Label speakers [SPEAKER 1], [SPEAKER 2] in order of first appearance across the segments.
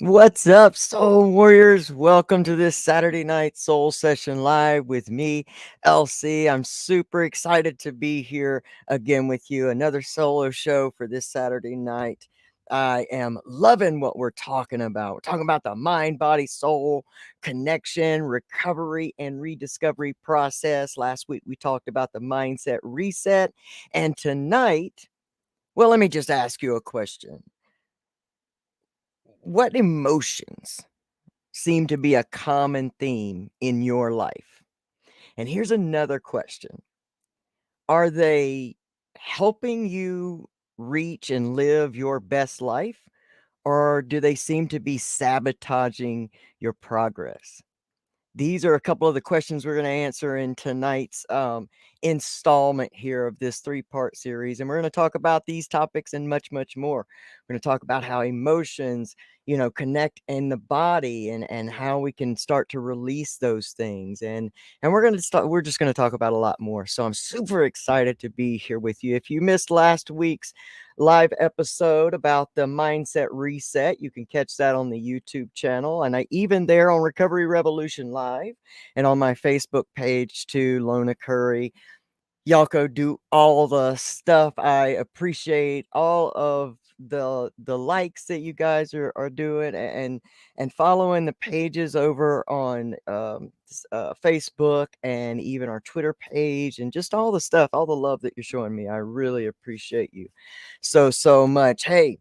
[SPEAKER 1] What's up, Soul Warriors? Welcome to this Saturday night Soul Session Live with me, LC. I'm super excited to be here again with you. Another solo show for this Saturday night. I am loving what we're talking about. We're talking about the mind, body, soul connection, recovery, and rediscovery process. Last week we talked about the mindset reset. And tonight, well, let me just ask you a question. What emotions seem to be a common theme in your life? And here's another question. Are they helping you reach and live your best life, or do they seem to be sabotaging your progress? These are a couple of the questions we're going to answer in tonight's installment here of this three-part series. And we're going to talk about these topics and much, much more. We're going to talk about how emotions, connect in the body and how we can start to release those things. And we're just going to talk about a lot more. So I'm super excited to be here with you. If you missed last week's live episode about the mindset reset, you can catch that on the YouTube channel, and I even there on Recovery Revolution Live and on my Facebook page too, Lona Curry. Y'all go do all the stuff. I appreciate all of the likes that you guys are doing and following the pages over on Facebook and even our Twitter page and just all the stuff, all the love that you're showing me. I really appreciate you so much. Hey,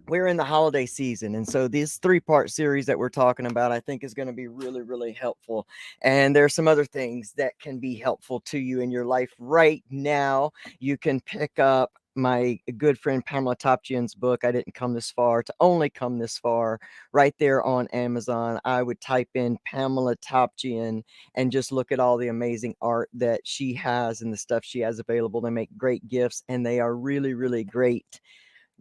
[SPEAKER 1] we're in the holiday season, and so this three-part series that we're talking about I think is going to be really helpful. And there's some other things that can be helpful to you in your life right now. You can pick up my good friend Pamela Topchian's book, I Didn't Come This Far to Only Come This Far, right there on Amazon. I would type in Pamela Topchian and just look at all the amazing art that she has and the stuff she has available. They make great gifts, and they are really great.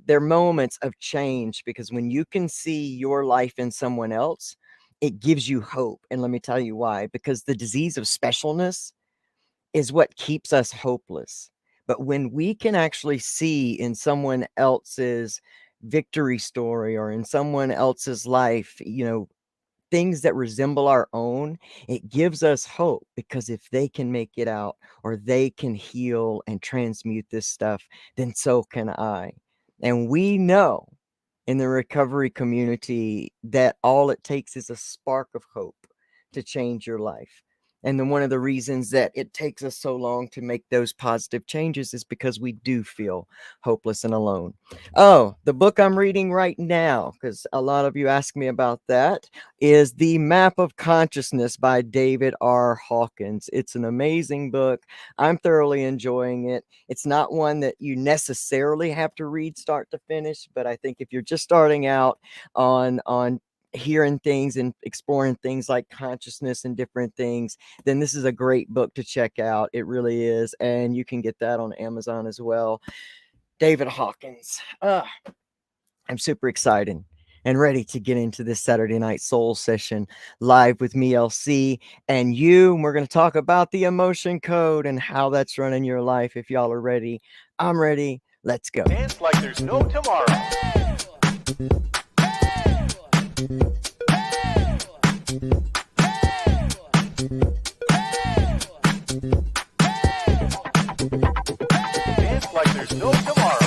[SPEAKER 1] They're moments of change, because when you can see your life in someone else, it gives you hope. And let me tell you why. Because the disease of specialness is what keeps us hopeless. But when we can actually see in someone else's victory story or in someone else's life, things that resemble our own, it gives us hope, because if they can make it out or they can heal and transmute this stuff, then so can I. And we know in the recovery community that all it takes is a spark of hope to change your life. And then one of the reasons that it takes us so long to make those positive changes is because we do feel hopeless and alone. Oh, the book I'm reading right now, because a lot of you ask me about that, is The Map of Consciousness by David R. Hawkins. It's an amazing book. I'm thoroughly enjoying it. It's not one that you necessarily have to read start to finish, but I think if you're just starting out on hearing things and exploring things like consciousness and different things, then this is a great book to check out. It really is. And you can get that on Amazon as well. David Hawkins. I'm super excited and ready to get into this Saturday night soul session live with me, LC, and you. And we're going to talk about the emotion code and how that's running your life. If y'all are ready, I'm ready. Let's go.
[SPEAKER 2] Dance like there's no tomorrow. Dance like there's no tomorrow.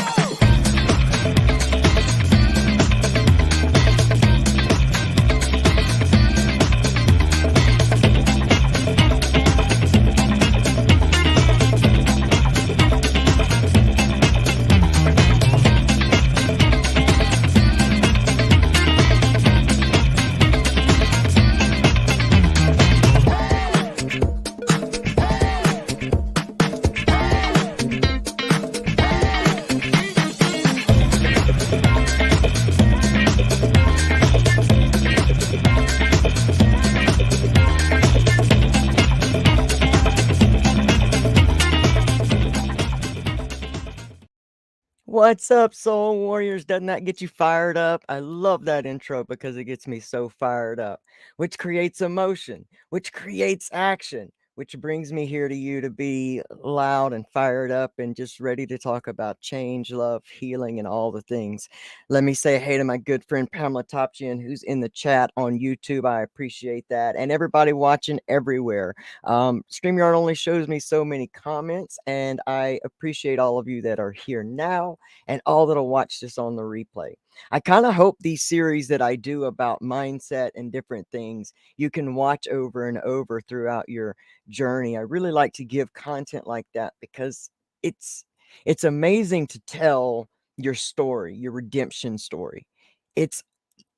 [SPEAKER 1] What's up, Soul Warriors? Doesn't that get you fired up? I love that intro because it gets me so fired up, which creates emotion, which creates action, which brings me here to you to be loud and fired up and just ready to talk about change, love, healing, and all the things. Let me say hey to my good friend Pamela Topchian, who's in the chat on YouTube. I appreciate that. And everybody watching everywhere. StreamYard only shows me so many comments, and I appreciate all of you that are here now and all that'll watch this on the replay. I kind of hope these series that I do about mindset and different things you can watch over and over throughout your journey. I really like to give content like that because it's it's amazing to tell your story, your redemption story. It's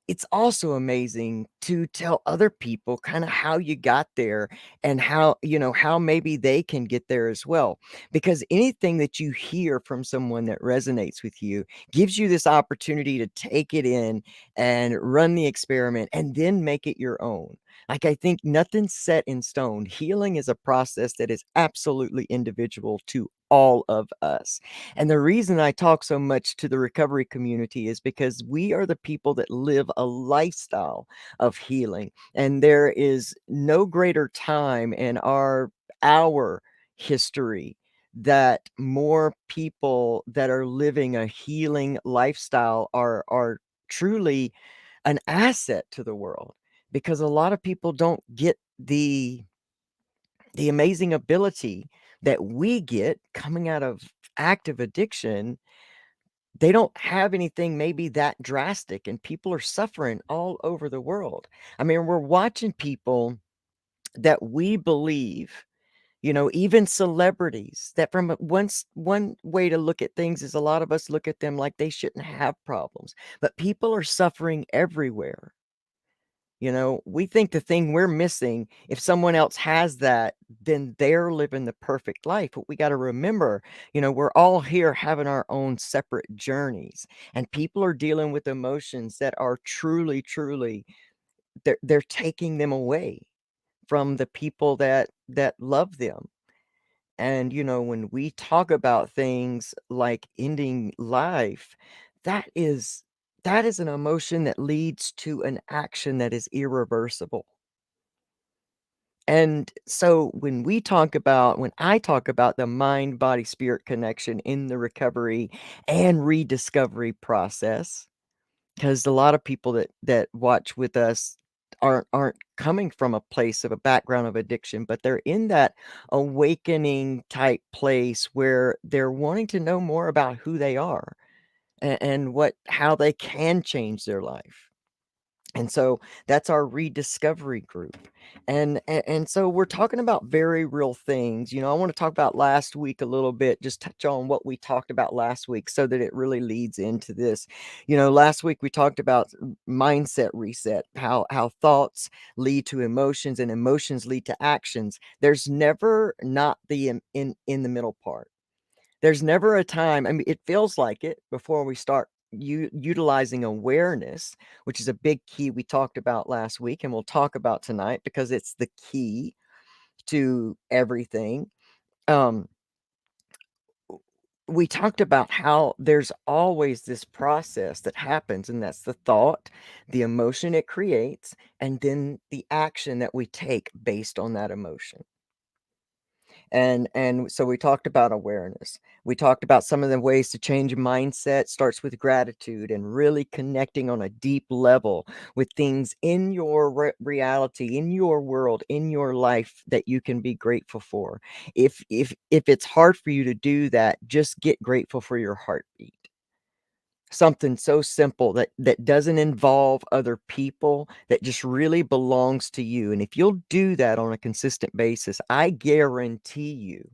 [SPEAKER 1] it's also amazing to tell other people kind of how you got there and how, how maybe they can get there as well. Because anything that you hear from someone that resonates with you gives you this opportunity to take it in and run the experiment and then make it your own. Like, I think nothing's set in stone. Healing is a process that is absolutely individual to all of us. And the reason I talk so much to the recovery community is because we are the people that live a lifestyle of healing. And there is no greater time in our history that more people that are living a healing lifestyle are truly an asset to the world, because a lot of people don't get the amazing ability that we get coming out of active addiction. They don't have anything maybe that drastic, and people are suffering all over the world. I mean, we're watching people that we believe, even celebrities that from one way to look at things is a lot of us look at them like they shouldn't have problems, but people are suffering everywhere. We think the thing we're missing, if someone else has that, then they're living the perfect life. But we got to remember, we're all here having our own separate journeys, and people are dealing with emotions that are truly, truly, they're taking them away from the people that love them. And, when we talk about things like ending life, that is that is an emotion that leads to an action that is irreversible. And so when I talk about the mind body spirit connection in the recovery and rediscovery process, because a lot of people that watch with us aren't coming from a place of a background of addiction, but they're in that awakening type place where they're wanting to know more about who they are and what how they can change their life. And so that's our rediscovery group. And so we're talking about very real things. I want to talk about last week a little bit, just touch on what we talked about last week so that it really leads into this. Last week we talked about mindset reset, how thoughts lead to emotions and emotions lead to actions. There's never not the in the middle part. There's never a time, I mean, it feels like it before we start utilizing awareness, which is a big key we talked about last week and we'll talk about tonight because it's the key to everything. Um, we talked about how there's always this process that happens, and that's the thought, the emotion it creates, and then the action that we take based on that emotion. And so we talked about awareness. We talked about some of the ways to change mindset starts with gratitude and really connecting on a deep level with things in your reality, in your world, in your life that you can be grateful for. If it's hard for you to do that, just get grateful for your heartbeat. Something so simple that doesn't involve other people, that just really belongs to you. And if you'll do that on a consistent basis, I guarantee you,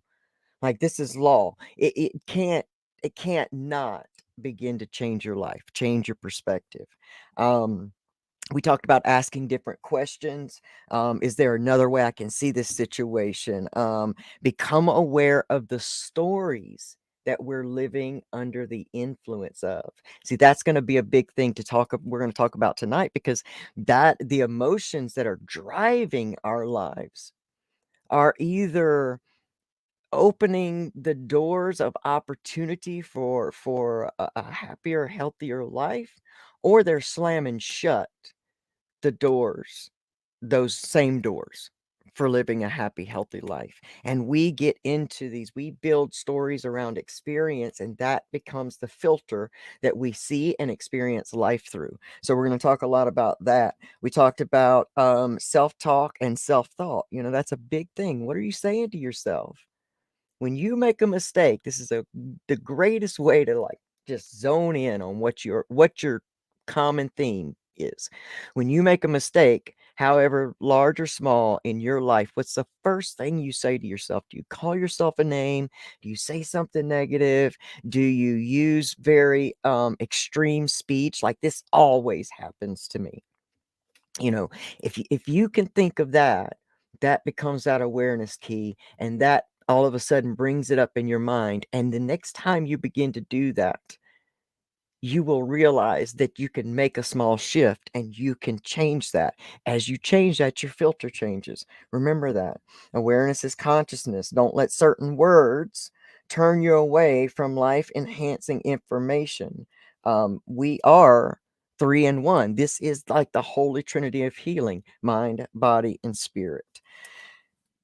[SPEAKER 1] like, this is law. It can't not begin to change your life, change your perspective. We talked about asking different questions. Is there another way I can see this situation? Become aware of the stories that we're living under the influence of. See, that's going to be a big thing we're going to talk about tonight, because that the emotions that are driving our lives are either opening the doors of opportunity for a happier, healthier life, or they're slamming shut the doors, those same doors for living a happy, healthy life. And we get into these, we build stories around experience, and that becomes the filter that we see and experience life through. So we're going to talk a lot about that. We talked about self-talk and self-thought. That's a big thing. What are you saying to yourself? When you make a mistake, this is the greatest way to like just zone in on what your common theme is. When you make a mistake, however large or small in your life, what's the first thing you say to yourself? Do you call yourself a name? Do you say something negative? Do you use very extreme speech? Like, this always happens to me. you know if you can think of that, that becomes that awareness key, and that all of a sudden brings it up in your mind, and the next time you begin to do that, you will realize that you can make a small shift and you can change that. As you change that, your filter changes. Remember that. Awareness is consciousness. Don't let certain words turn you away from life enhancing information. We are three in one. This is like the holy trinity of healing: mind, body, and spirit.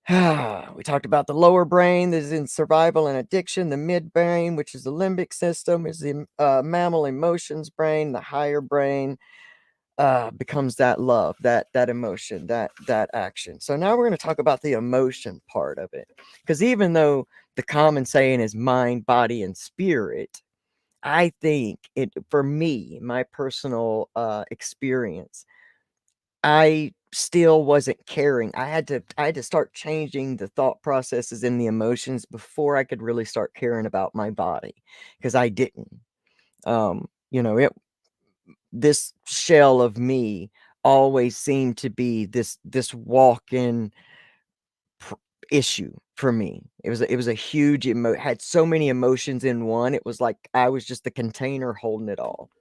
[SPEAKER 1] We talked about the lower brain that is in survival and addiction. The midbrain, which is the limbic system, is the mammal emotions brain. The higher brain becomes that love, that emotion, that action. So now we're going to talk about the emotion part of it, because even though the common saying is mind, body, and spirit, I think it, for me, my personal experience, I still wasn't caring. I had to start changing the thought processes and the emotions before I could really start caring about my body, because I didn't. It, this shell of me always seemed to be this walk-in pr- issue for me. It was a huge had so many emotions in one. It was like I was just the container holding it all.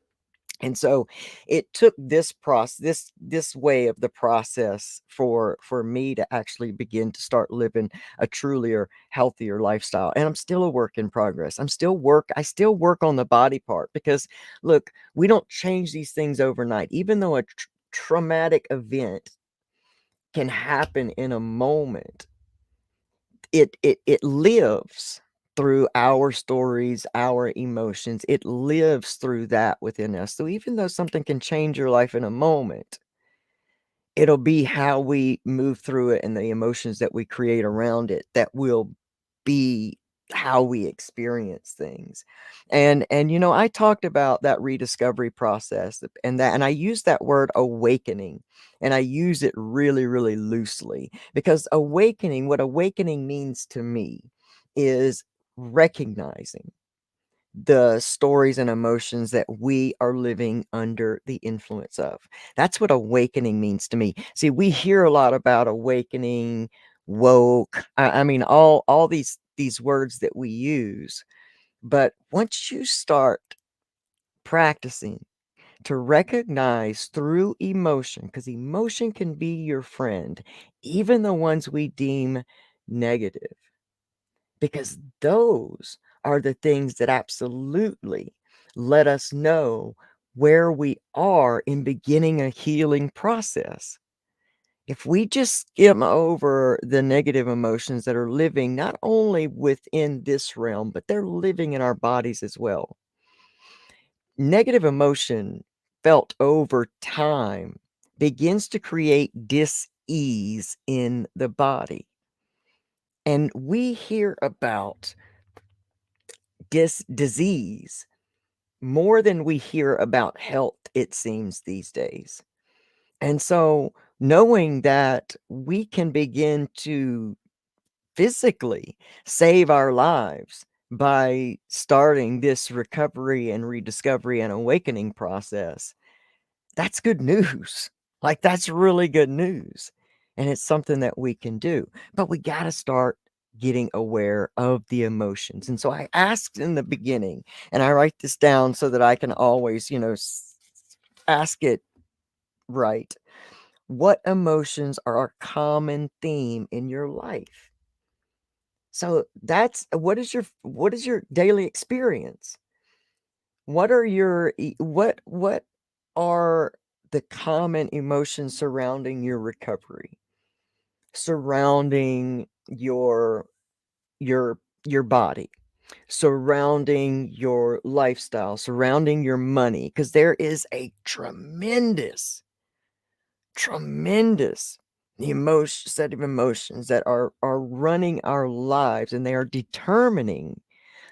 [SPEAKER 1] And so it took this process, this way of the process, for me to actually begin to start living a trulier, healthier lifestyle. And I'm still a work in progress. I still work on the body part, because look, we don't change these things overnight. Even though a traumatic event can happen in a moment, it lives through our stories, our emotions. It lives through that within us. So even though something can change your life in a moment, it'll be how we move through it and the emotions that we create around it that will be how we experience things. And I talked about that rediscovery process, and I use that word awakening, and I use it really, really loosely, because what awakening means to me is recognizing the stories and emotions that we are living under the influence of. That's what awakening means to me. See, we hear a lot about awakening, woke. I mean, all these words that we use. But once you start practicing to recognize through emotion, because emotion can be your friend, even the ones we deem negative, because those are the things that absolutely let us know where we are in beginning a healing process. If we just skim over the negative emotions that are living not only within this realm, but they're living in our bodies as well. Negative emotion felt over time begins to create dis-ease in the body. And we hear about disease more than we hear about health, it seems, these days. And so, knowing that we can begin to physically save our lives by starting this recovery and rediscovery and awakening process, that's good news. Like, that's really good news. And it's something that we can do. But we got to start getting aware of the emotions. And so I asked in the beginning, and I write this down so that I can always, ask it right. What emotions are a common theme in your life? So that's what is your daily experience? What are the common emotions surrounding your recovery? surrounding your your body, surrounding your lifestyle, surrounding your money, because there is a tremendous emotion set of emotions that are running our lives, and they are determining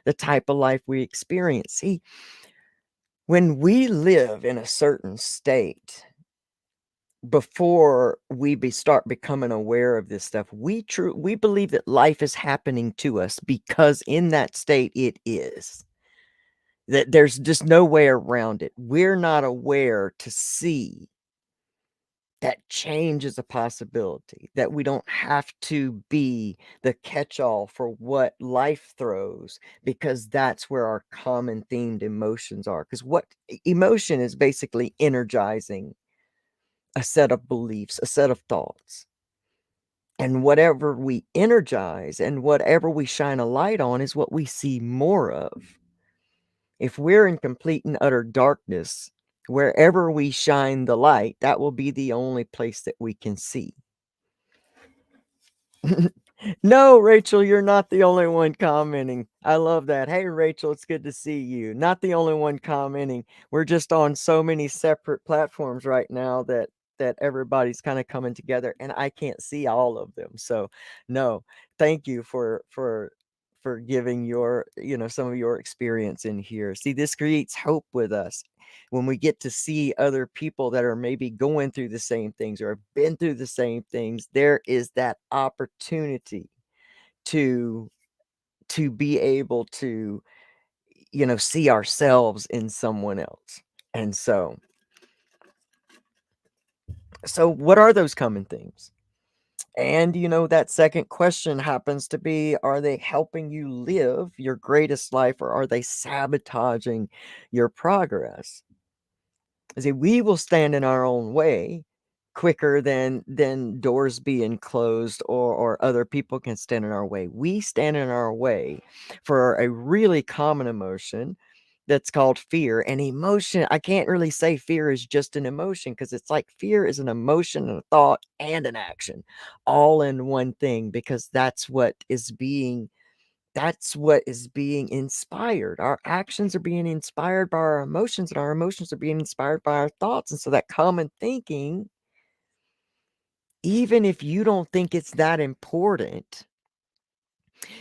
[SPEAKER 1] the type of life we experience. See, when we live in a certain state, before start becoming aware of this stuff, we believe that life is happening to us because in that state it is. That there's just no way around it. We're not aware to see that change is a possibility, that we don't have to be the catch-all for what life throws, because that's where our common themed emotions are. Because what emotion is basically energizing a set of beliefs, a set of thoughts. And whatever we energize and whatever we shine a light on is what we see more of. If we're in complete and utter darkness, wherever we shine the light, that will be the only place that we can see. No, Rachel, you're not the only one commenting. I love that. Hey, Rachel, it's good to see you. Not the only one commenting. We're just on so many separate platforms right now that everybody's kind of coming together, and I can't see all of them. So, no, thank you for giving your, some of your experience in here. See, this creates hope with us when we get to see other people that are maybe going through the same things or have been through the same things. There is that opportunity to be able to, see ourselves in someone else. And so what are those common themes? And that second question happens to be, are they helping you live your greatest life, or are they sabotaging your progress? See, we will stand in our own way quicker than doors being closed, or other people can stand in our way. We stand in our way for a really common emotion that's called fear. And emotion, I can't really say fear is just an emotion, because it's like fear is an emotion and a thought and an action all in one thing, because that's what is being inspired. Our actions are being inspired by our emotions, and our emotions are being inspired by our thoughts. And so that common thinking, even if you don't think it's that important,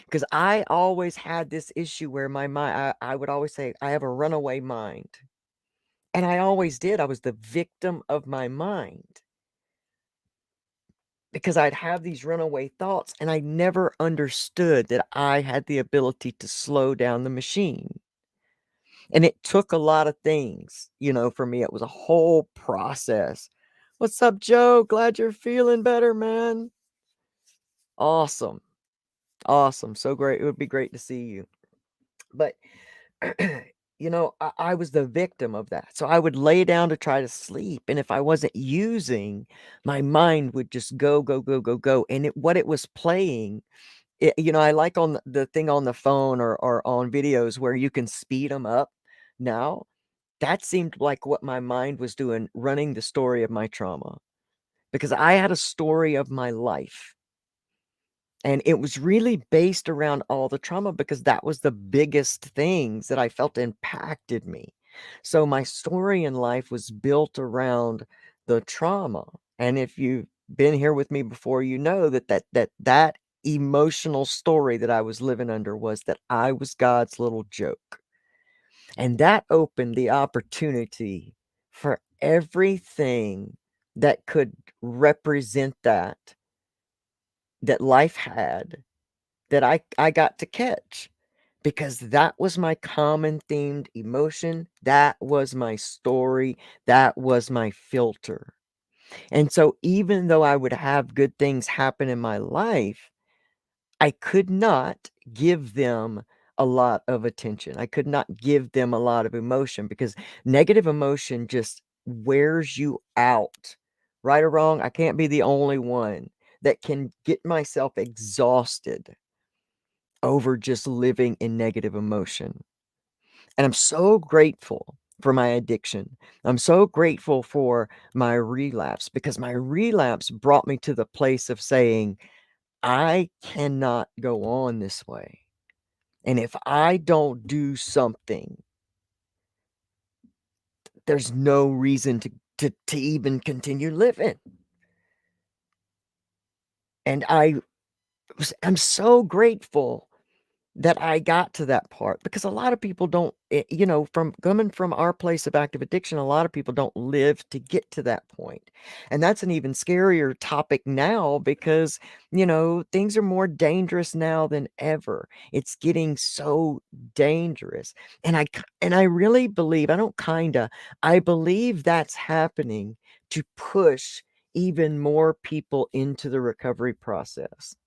[SPEAKER 1] because I always had this issue where my mind, I would always say, I have a runaway mind. And I always did. I was the victim of my mind, because I'd have these runaway thoughts, and I never understood that I had the ability to slow down the machine. And it took a lot of things, for me. It was a whole process. What's up, Joe? Glad you're feeling better, man. Awesome. Awesome. So great. It would be great to see you. But, I was the victim of that. So I would lay down to try to sleep. And if I wasn't using, my mind would just go, go, go, go, go. And what it was playing, I like on the thing on the phone, or on videos where you can speed them up now. That seemed like what my mind was doing, running the story of my trauma, because I had a story of my life. And it was really based around all the trauma, because that was the biggest things that I felt impacted me. So my story in life was built around the trauma. And if you've been here with me before, you know that emotional story that I was living under was that I was God's little joke. And that opened the opportunity for everything that could represent that life had, that I got to catch, because that was my common themed emotion. That was my story. That was my filter. And so even though I would have good things happen in my life, I could not give them a lot of attention. I could not give them a lot of emotion, because negative emotion just wears you out. Right or wrong, I can't be the only one that can get myself exhausted over just living in negative emotion. And I'm so grateful for my addiction. I'm so grateful for my relapse because my relapse brought me to the place of saying, I cannot go on this way. And if I don't do something, there's no reason to even continue living. And I'm so grateful that I got to that part because a lot of people don't, from coming from our place of active addiction, a lot of people don't live to get to that point. And that's an even scarier topic now because, things are more dangerous now than ever. It's getting so dangerous. And I really believe, I believe that's happening to push even more people into the recovery process.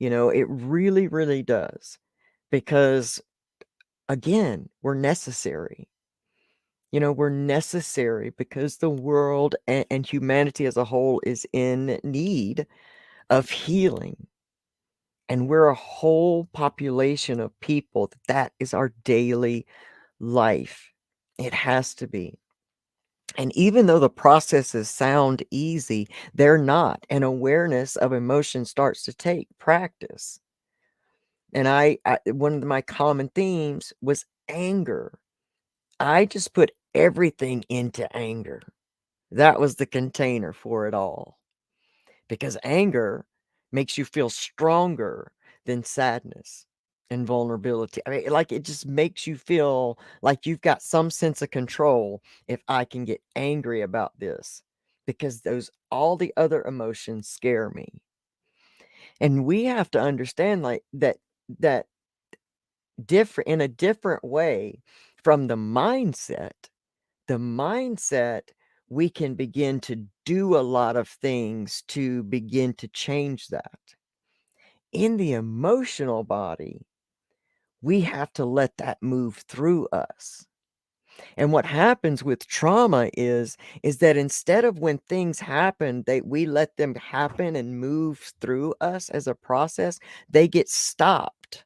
[SPEAKER 1] It really, really does. Because again, we're necessary. We're necessary because the world and humanity as a whole is in need of healing. And we're a whole population of people that is our daily life. It has to be. And even though the processes sound easy, they're not. And awareness of emotion starts to take practice. And one of my common themes was anger. I just put everything into anger. That was the container for it all. Because anger makes you feel stronger than sadness and vulnerability. I mean, like it just makes you feel like you've got some sense of control if I can get angry about this. Because all the other emotions scare me. And we have to understand like that different in a different way from the mindset we can begin to do a lot of things to begin to change that. In the emotional body, we have to let that move through us. And what happens with trauma is that instead of when things happen, we let them happen and move through us as a process, they get stopped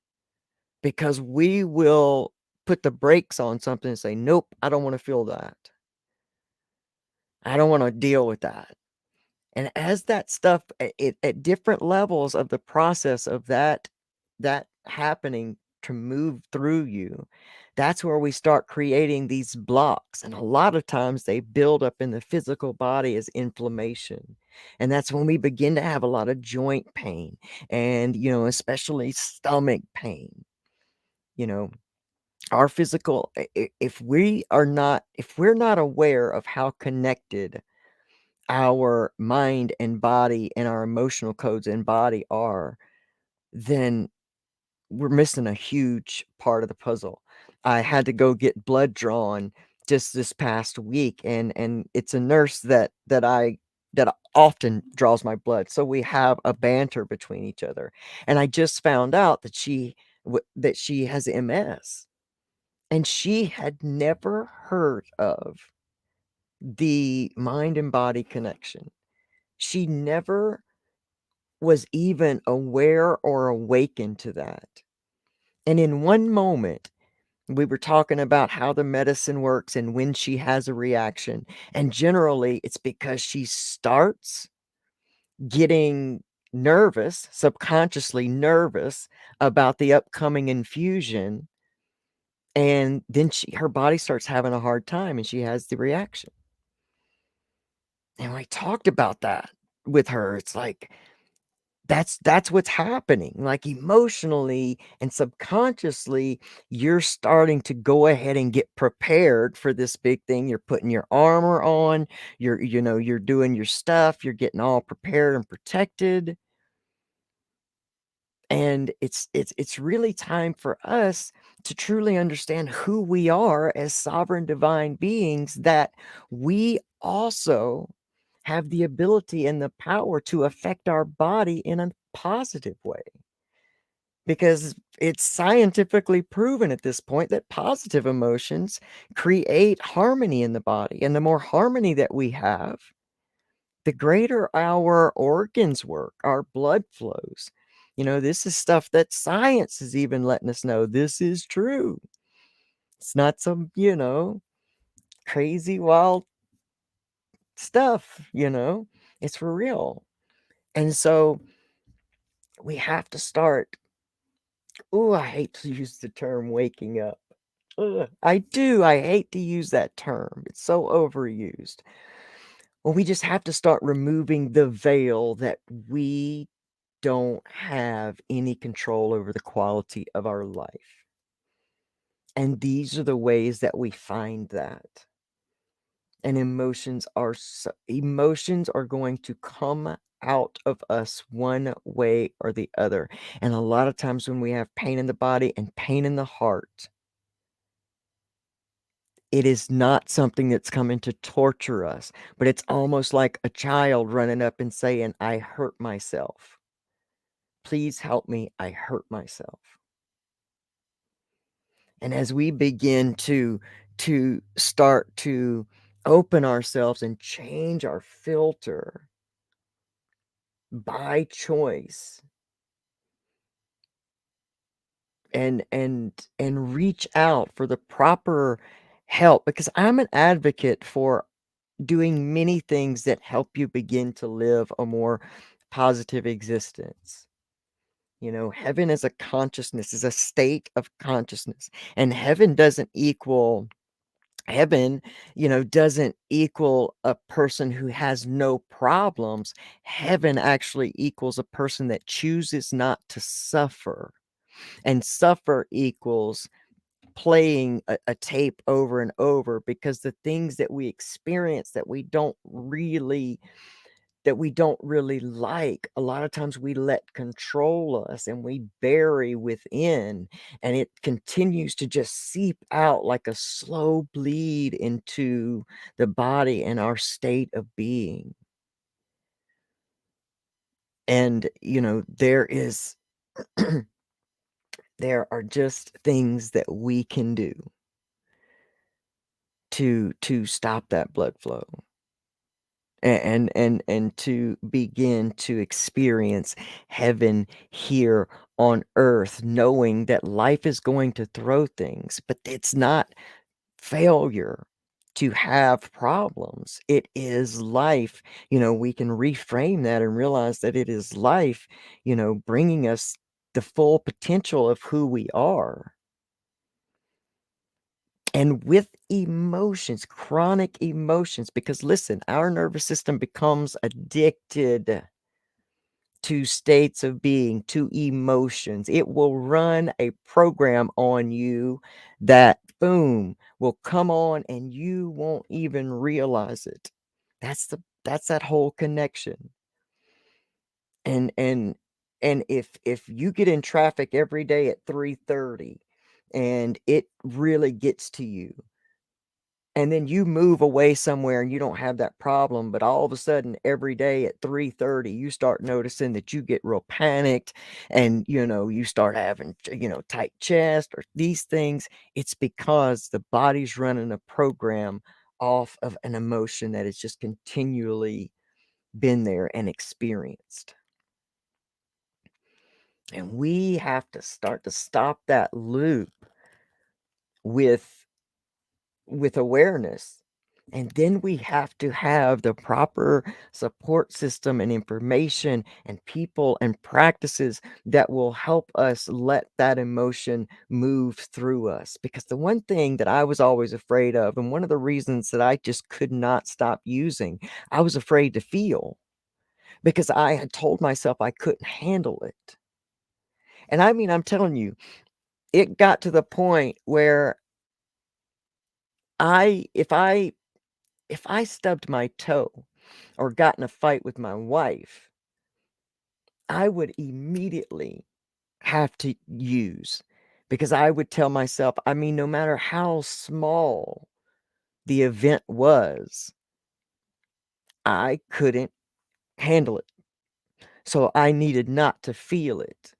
[SPEAKER 1] because we will put the brakes on something and say, nope, I don't want to feel that. I don't want to deal with that. And as that stuff at different levels of the process of that happening to move through you, that's where we start creating these blocks. And a lot of times they build up in the physical body as inflammation. And that's when we begin to have a lot of joint pain and, especially stomach pain. You know, our physical, if we're not aware of how connected our mind and body and our emotional codes and body are, then we're missing a huge part of the puzzle. I had to go get blood drawn just this past week, and it's a nurse that often draws my blood, so we have a banter between each other. And I just found out that she has MS, and she had never heard of the mind and body connection. She never was even aware or awakened to that. And in one moment, we were talking about how the medicine works and when she has a reaction. And generally, it's because she starts getting nervous, subconsciously nervous about the upcoming infusion. And then her body starts having a hard time and she has the reaction. And I talked about that with her. It's like, that's what's happening. Like emotionally and subconsciously, you're starting to go ahead and get prepared for this big thing. You're putting your armor on, you're doing your stuff, you're getting all prepared and protected. And it's really time for us to truly understand who we are as sovereign divine beings, that we also have the ability and the power to affect our body in a positive way. Because it's scientifically proven at this point that positive emotions create harmony in the body. And the more harmony that we have, the greater our organs work, our blood flows. This is stuff that science is even letting us know this is true. It's not some, crazy wild stuff, It's for real. And so we have to start. Ooh, I hate to use the term waking up. Ugh, I do. I hate to use that term. It's so overused. Well, we just have to start removing the veil that we don't have any control over the quality of our life. And these are the ways that we find that. And emotions are going to come out of us one way or the other. And a lot of times when we have pain in the body and pain in the heart, it is not something that's coming to torture us, but it's almost like a child running up and saying, "I hurt myself. Please help me. I hurt myself." And as we begin to start to open ourselves and change our filter by choice and reach out for the proper help, because I'm an advocate for doing many things that help you begin to live a more positive existence. Heaven is a consciousness, is a state of consciousness. And heaven, doesn't equal a person who has no problems. Heaven actually equals a person that chooses not to suffer. And suffer equals playing a tape over and over, because the things that we experience that we don't really like, a lot of times we let control us and we bury within, and it continues to just seep out like a slow bleed into the body and our state of being. And there are just things that we can do to stop that blood flow, and to begin to experience heaven here on earth, knowing that life is going to throw things, but it's not failure to have problems. It is life. We can reframe that and realize that it is life, bringing us the full potential of who we are. And with emotions, chronic emotions, because listen, our nervous system becomes addicted to states of being, to emotions. It will run a program on you that, boom, will come on and you won't even realize it. That's that whole connection. And if you get in traffic every day at 3:30 and it really gets to you, and then you move away somewhere and you don't have that problem, but all of a sudden every day at 3:30 you start noticing that you get real panicked, and you start having tight chest or these things. It's because the body's running a program off of an emotion that has just continually been there and experienced. And we have to start to stop that loop with awareness. And then we have to have the proper support system and information and people and practices that will help us let that emotion move through us. Because the one thing that I was always afraid of, and one of the reasons that I just could not stop using, I was afraid to feel, because I had told myself I couldn't handle it. And I mean, I'm telling you, it got to the point where I if I stubbed my toe or got in a fight with my wife, I would immediately have to use, because I would tell myself, I mean, no matter how small the event was, I couldn't handle it. So I needed not to feel it.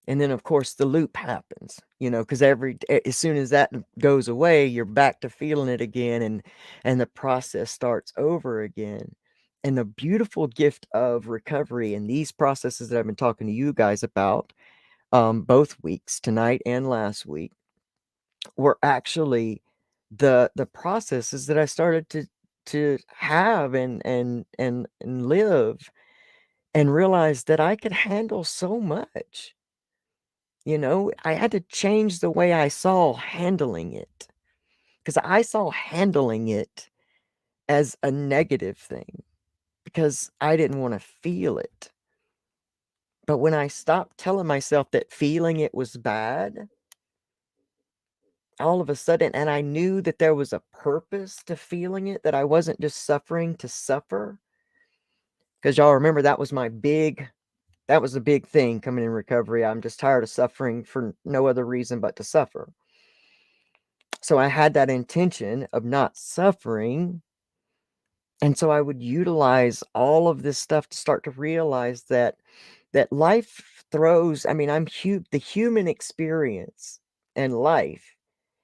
[SPEAKER 1] And then, of course, the loop happens, because as soon as that goes away, you're back to feeling it again, and the process starts over again. And the beautiful gift of recovery and these processes that I've been talking to you guys about, both weeks, tonight and last week, were actually the processes that I started to have and live, and realize that I could handle so much. I had to change the way I saw handling it, because I saw handling it as a negative thing, because I didn't want to feel it. But when I stopped telling myself that feeling it was bad, all of a sudden, and I knew that there was a purpose to feeling it, that I wasn't just suffering to suffer. Because y'all remember that was a big thing coming in recovery. I'm just tired of suffering for no other reason but to suffer. So I had that intention of not suffering. And so I would utilize all of this stuff to start to realize that life throws, I mean, the human experience and life,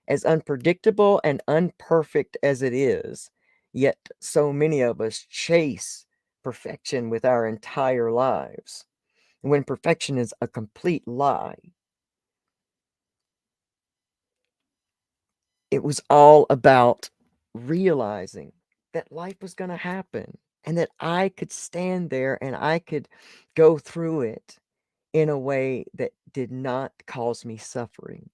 [SPEAKER 1] as unpredictable and unperfect as it is, yet so many of us chase perfection with our entire lives, when perfection is a complete lie. It was all about realizing that life was going to happen, and that I could stand there and I could go through it in a way that did not cause me suffering.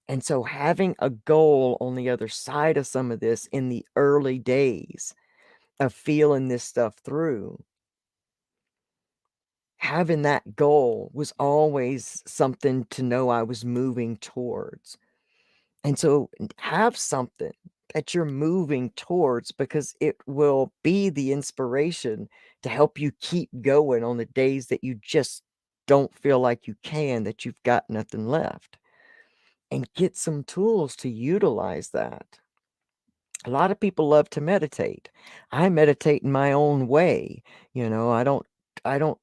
[SPEAKER 1] And so having a goal on the other side of some of this in the early days of feeling this stuff through, having that goal was always something to know I was moving towards. And so have something that you're moving towards, because it will be the inspiration to help you keep going on the days that you just don't feel like you can, that you've got nothing left. And get some tools to utilize that. A lot of people love to meditate. I meditate in my own way. I don't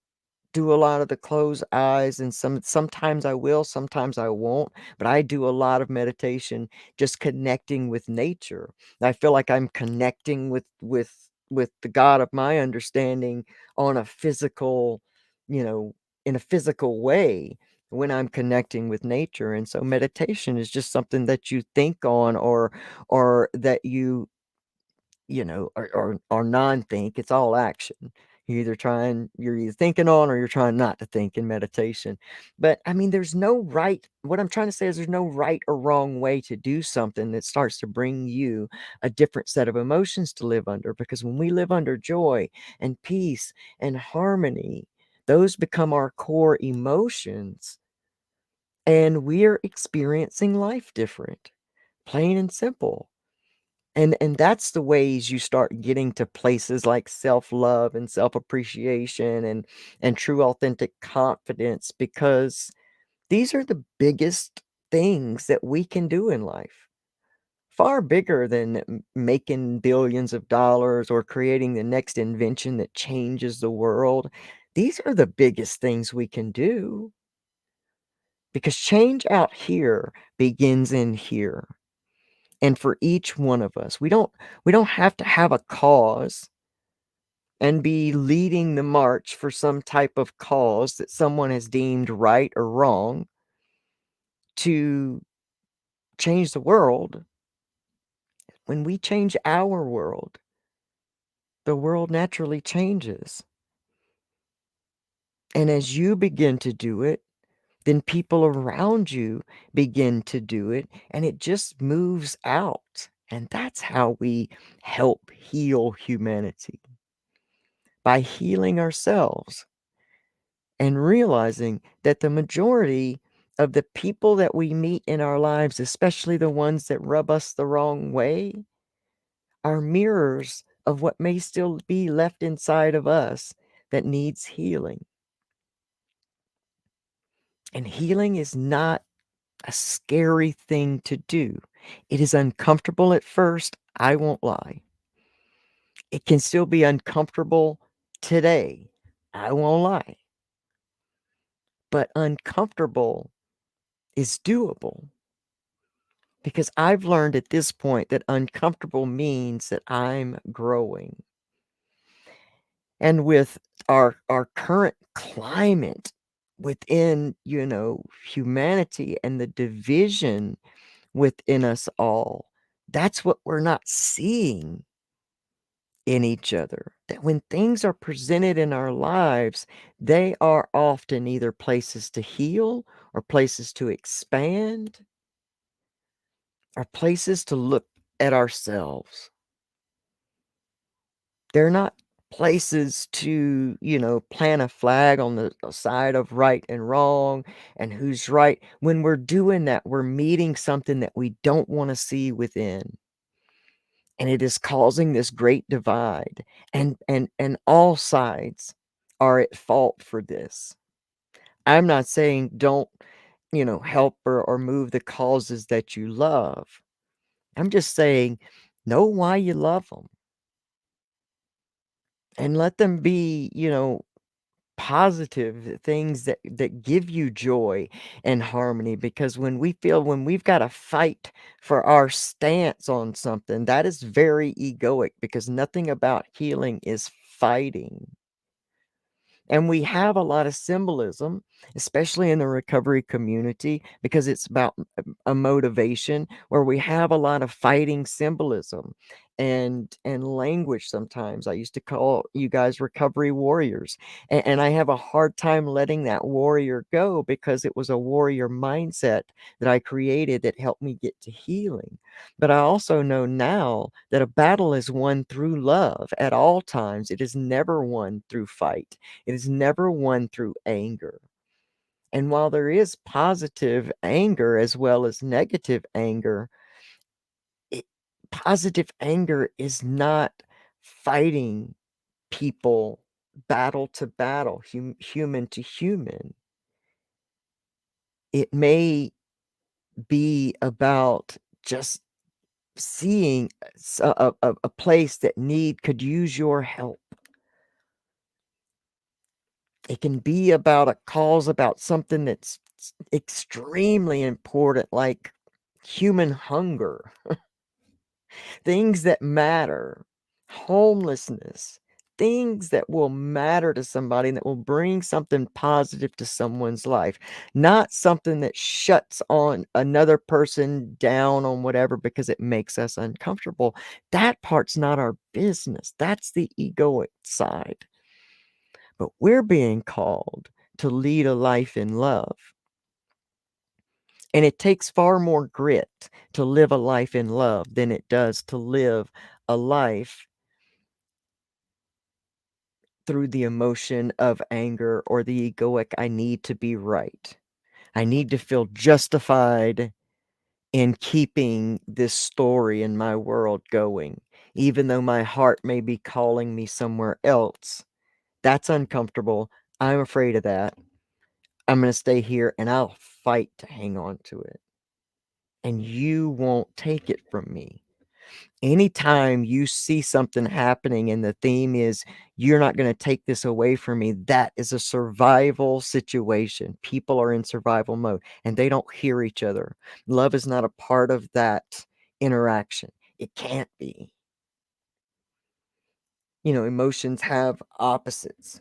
[SPEAKER 1] do a lot of the closed eyes, and sometimes I will, sometimes I won't, but I do a lot of meditation, just connecting with nature. I feel like I'm connecting with the God of my understanding on a physical, you know, in a physical way, when I'm connecting with nature. And so meditation is just something that you think on, or that or non-think. It's all action. You're either thinking on, or you're trying not to think in meditation. But I mean, what I'm trying to say is there's no right or wrong way to do something that starts to bring you a different set of emotions to live under. Because when we live under joy and peace and harmony, those become our core emotions, and we're experiencing life different, plain and simple. And that's the ways you start getting to places like self-love and self-appreciation and true authentic confidence, because these are the biggest things that we can do in life. Far bigger than making billions of dollars or creating the next invention that changes the world. These are the biggest things we can do, because change out here begins in here. And for each one of us, we don't have to have a cause and be leading the march for some type of cause that someone has deemed right or wrong to change the world. When we change our world, the world naturally changes. And as you begin to do it, then people around you begin to do it, and it just moves out. And that's how we help heal humanity, by healing ourselves and realizing that the majority of the people that we meet in our lives, especially the ones that rub us the wrong way, are mirrors of what may still be left inside of us that needs healing. And healing is not a scary thing to do. It is uncomfortable at first, I won't lie. It can still be uncomfortable today, I won't lie. But uncomfortable is doable, because I've learned at this point that uncomfortable means that I'm growing. And with our current climate within, humanity, and the division within us all. That's what we're not seeing in each other. That when things are presented in our lives, they are often either places to heal or places to expand or places to look at ourselves. They're not places to, plant a flag on the side of right and wrong and who's right. When we're doing that, we're meeting something that we don't want to see within. And it is causing this great divide. And all sides are at fault for this. I'm not saying don't, help or move the causes that you love. I'm just saying know why you love them and let them be, positive things that give you joy and harmony, because when we've got to fight for our stance on something, that is very egoic, because nothing about healing is fighting. And we have a lot of symbolism, especially in the recovery community, because it's about a motivation where we have a lot of fighting symbolism and language sometimes. I used to call you guys recovery warriors. And I have a hard time letting that warrior go, because it was a warrior mindset that I created that helped me get to healing. But I also know now that a battle is won through love at all times. It is never won through fight. It is never won through anger. And while there is positive anger as well as negative anger, it, positive anger is not fighting people battle to battle, human to human. It may be about just seeing a place that could use your help. It can be about a cause, about something that's extremely important, like human hunger, things that matter, homelessness, things that will matter to somebody and that will bring something positive to someone's life, not something that shuts on another person down on whatever because it makes us uncomfortable. That part's not our business. That's the egoic side. But we're being called to lead a life in love. And it takes far more grit to live a life in love than it does to live a life through the emotion of anger or the egoic, I need to be right. I need to feel justified in keeping this story in my world going, even though my heart may be calling me somewhere else. That's uncomfortable. I'm afraid of that. I'm going to stay here and I'll fight to hang on to it. And you won't take it from me. Anytime you see something happening and the theme is, you're not going to take this away from me, that is a survival situation. People are in survival mode and they don't hear each other. Love is not a part of that interaction. It can't be. Emotions have opposites.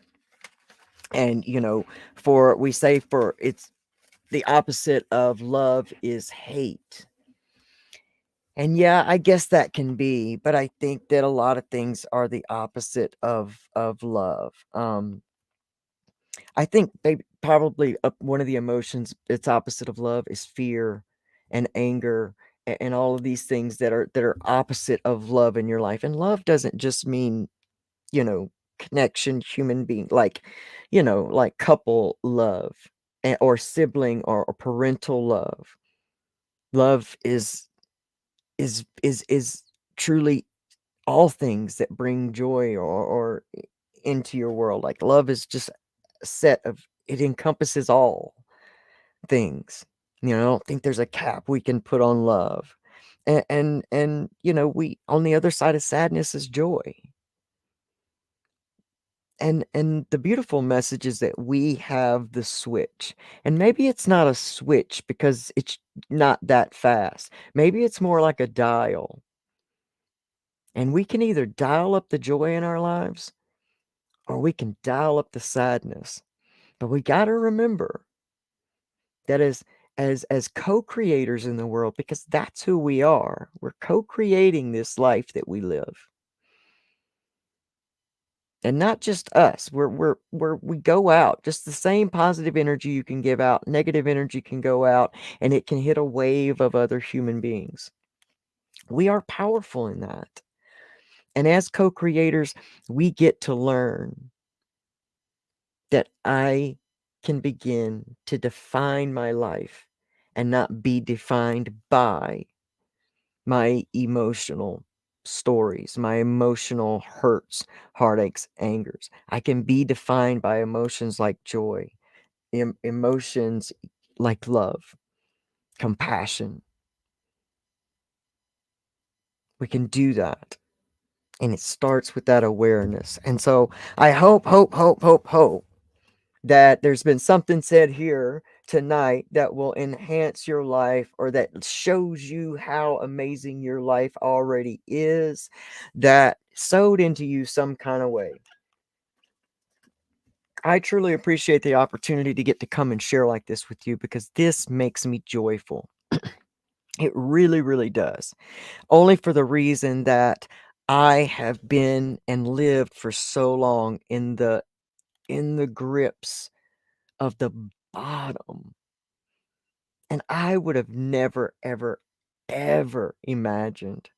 [SPEAKER 1] And, for it's the opposite of love is hate. And yeah, I guess that can be, but I think that a lot of things are the opposite of love. I think probably one of the emotions it's opposite of love is fear and anger and all of these things that are opposite of love in your life. And love doesn't just mean, you know, connection, human being, like, like couple love or sibling or parental love. Love is truly all things that bring joy or into your world. Like love is just a set of, it encompasses all things. I don't think there's a cap we can put on love. And we, on the other side of sadness is joy. And the beautiful message is that we have the switch. And maybe it's not a switch because it's not that fast. Maybe it's more like a dial. And we can either dial up the joy in our lives or we can dial up the sadness. But we got to remember that as as co-creators in the world, because that's who we are. We're co-creating this life that we live. And not just us. We go out. Just the same positive energy you can give out, negative energy can go out, and it can hit a wave of other human beings. We are powerful in that. And as co-creators, we get to learn that I can begin to define my life and not be defined by my emotional stories, my emotional hurts, heartaches, angers. I can be defined by emotions like joy, emotions like love, compassion. We can do that. And it starts with that awareness. And so I hope that there's been something said here tonight that will enhance your life, or that shows you how amazing your life already is, that sewed into you some kind of way. I truly appreciate the opportunity to get to come and share like this with you, because this makes me joyful. It really, really does. Only for the reason that I have been and lived for so long in the grips of the bottom. And I would have never, ever, ever imagined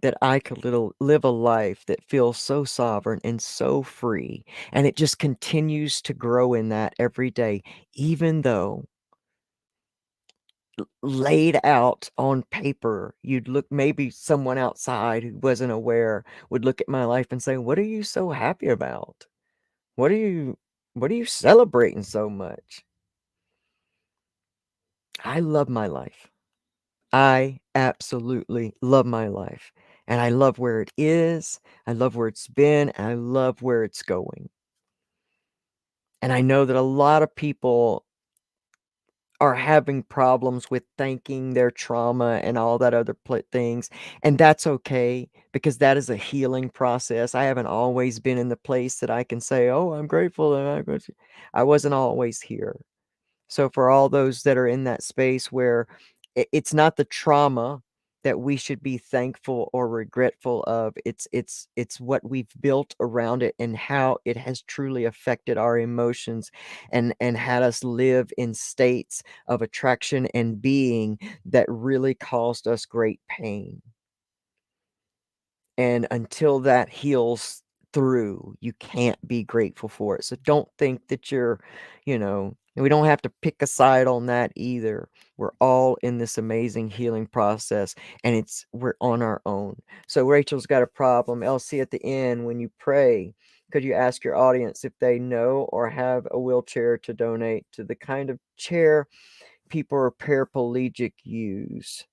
[SPEAKER 1] that I could live a life that feels so sovereign and so free. And it just continues to grow in that every day, even though laid out on paper, you'd look, maybe someone outside who wasn't aware would look at my life and say, "What are you so happy about? What are you, what are you celebrating so much?" I love my life. I absolutely love my life, and I love where it is, I love where it's been, and I love where it's going. And I know that a lot of people are having problems with thanking their trauma and all that other things, and that's okay, because that is a healing process. I haven't always been in the place that I can say, "Oh, I'm grateful that I wasn't always here." So for all those that are in that space where it's not the trauma that we should be thankful or regretful of, it's what we've built around it and how it has truly affected our emotions, and had us live in states of attraction and being that really caused us great pain. And until that heals through, you can't be grateful for it. So don't think that we don't have to pick a side on that either. We're all in this amazing healing process, and we're on our own. So Rachel's got a problem. Elsie, at the end, when you pray, could you ask your audience if they know or have a wheelchair to donate to the kind of chair people are paraplegic use?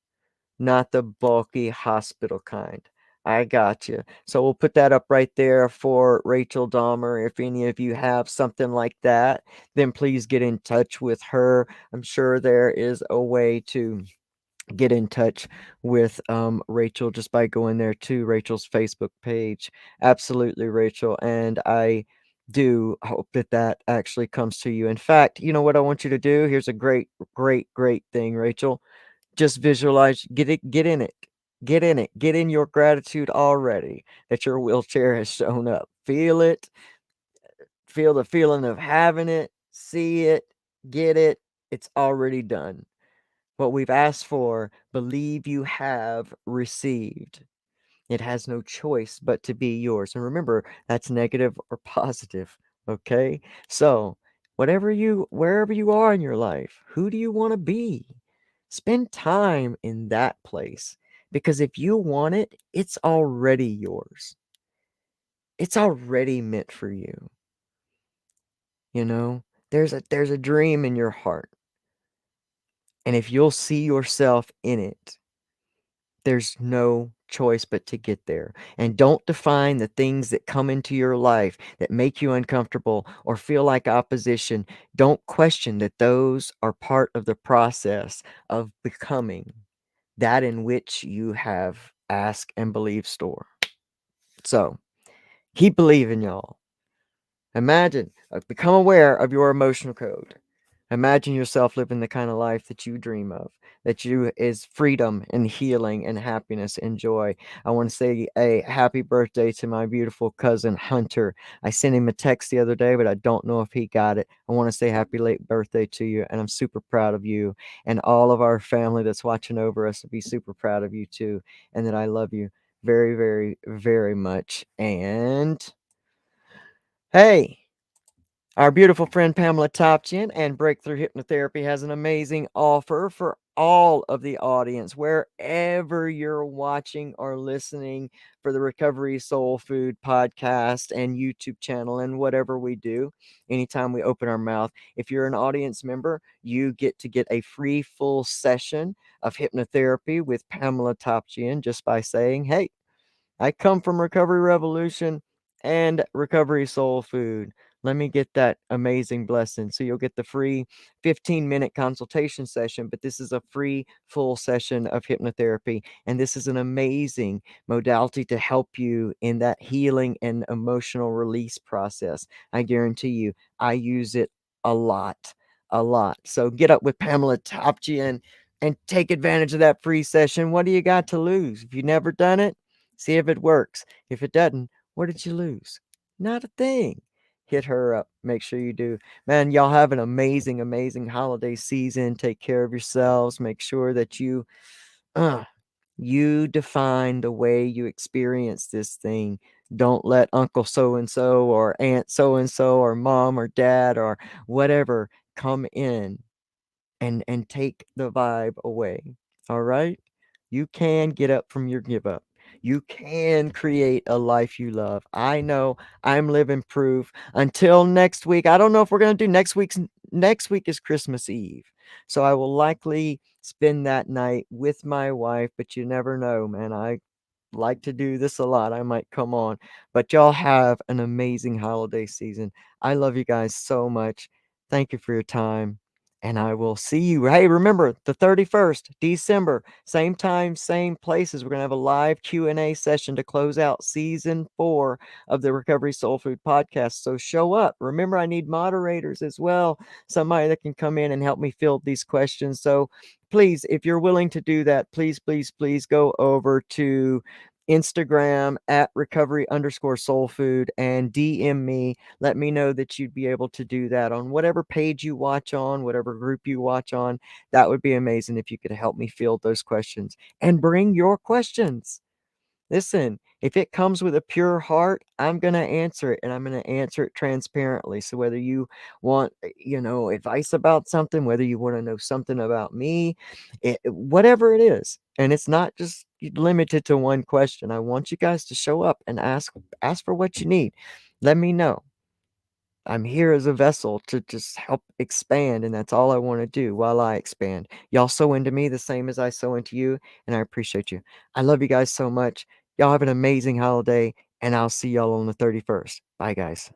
[SPEAKER 1] Not the bulky hospital kind. I got you. So we'll put that up right there for Rachel Dahmer. If any of you have something like that, then please get in touch with her. I'm sure there is a way to get in touch with Rachel just by going there to Rachel's Facebook page. Absolutely, Rachel. And I do hope that that actually comes to you. In fact, you know what I want you to do? Here's a great, great, great thing, Rachel. Just visualize, get in it. Get in it. Get in your gratitude already that your wheelchair has shown up. Feel it. Feel the feeling of having it. See it. Get it. It's already done. What we've asked for, believe you have received. It has no choice but to be yours. And remember, that's negative or positive. Okay? So, wherever you are in your life, who do you want to be? Spend time in that place, because if you want it, it's already yours. It's already meant for you. You know, there's a dream in your heart. And if you'll see yourself in it, there's no choice but to get there. And don't define the things that come into your life that make you uncomfortable or feel like opposition. Don't question that those are part of the process of becoming that in which you have asked and believed store. So keep believing, y'all. Imagine, become aware of your emotional code. Imagine yourself living the kind of life that you dream of, that you is freedom and healing and happiness and joy. I want to say a happy birthday to my beautiful cousin Hunter. I sent him a text the other day, but I don't know if he got it. I want to say happy late birthday to you, and I'm super proud of you, and all of our family that's watching over us will be super proud of you too, and that I love you very, very, very much. And hey, our beautiful friend Pamela Topchin and Breakthrough Hypnotherapy has an amazing offer for all of the audience, wherever you're watching or listening for the Recovery Soul Food podcast and YouTube channel and whatever we do. Anytime we open our mouth, if you're an audience member, you get a free full session of hypnotherapy with Pamela Topchin just by saying, hey, I come from Recovery Revolution and Recovery Soul Food. Let me get that amazing blessing. So you'll get the free 15-minute consultation session, but this is a free full session of hypnotherapy. And this is an amazing modality to help you in that healing and emotional release process. I guarantee you, I use it a lot, a lot. So get up with Pamela Topchian and take advantage of that free session. What do you got to lose? If you've never done it, see if it works. If it doesn't, what did you lose? Not a thing. Hit her up. Make sure you do. Man, y'all have an amazing, amazing holiday season. Take care of yourselves. Make sure that uh, you define the way you experience this thing. Don't let Uncle so and so or Aunt so and so or mom or dad or whatever come in and take the vibe away. All right? You can get up from your give up. You can create a life you love. I know I'm living proof. Until next week, I don't know if we're going to do next week is Christmas Eve. So I will likely spend that night with my wife, but you never know, man. I like to do this a lot. I might come on, but y'all have an amazing holiday season. I love you guys so much. Thank you for your time. And I will see you. Hey, remember the 31st December, same time, same places. We're gonna have a live Q&A session to close out season 4 of the Recovery Soul Food podcast. So show up. Remember, I need moderators as well. Somebody that can come in and help me field these questions. So please, if you're willing to do that, please, please, please go over to Instagram at recovery_soulfood and DM me. Let me know that you'd be able to do that on whatever page you watch on, whatever group you watch on. That would be amazing if you could help me field those questions and bring your questions. Listen, if it comes with a pure heart, I'm going to answer it, and I'm going to answer it transparently. So whether you want, advice about something, whether you want to know something about me, whatever it is, and it's not just limited to one question. I want you guys to show up and ask for what you need. Let me know. I'm here as a vessel to just help expand, and that's all I want to do while I expand. Y'all sow into me the same as I sow into you, and I appreciate you. I love you guys so much. Y'all have an amazing holiday, and I'll see y'all on the 31st. Bye, guys.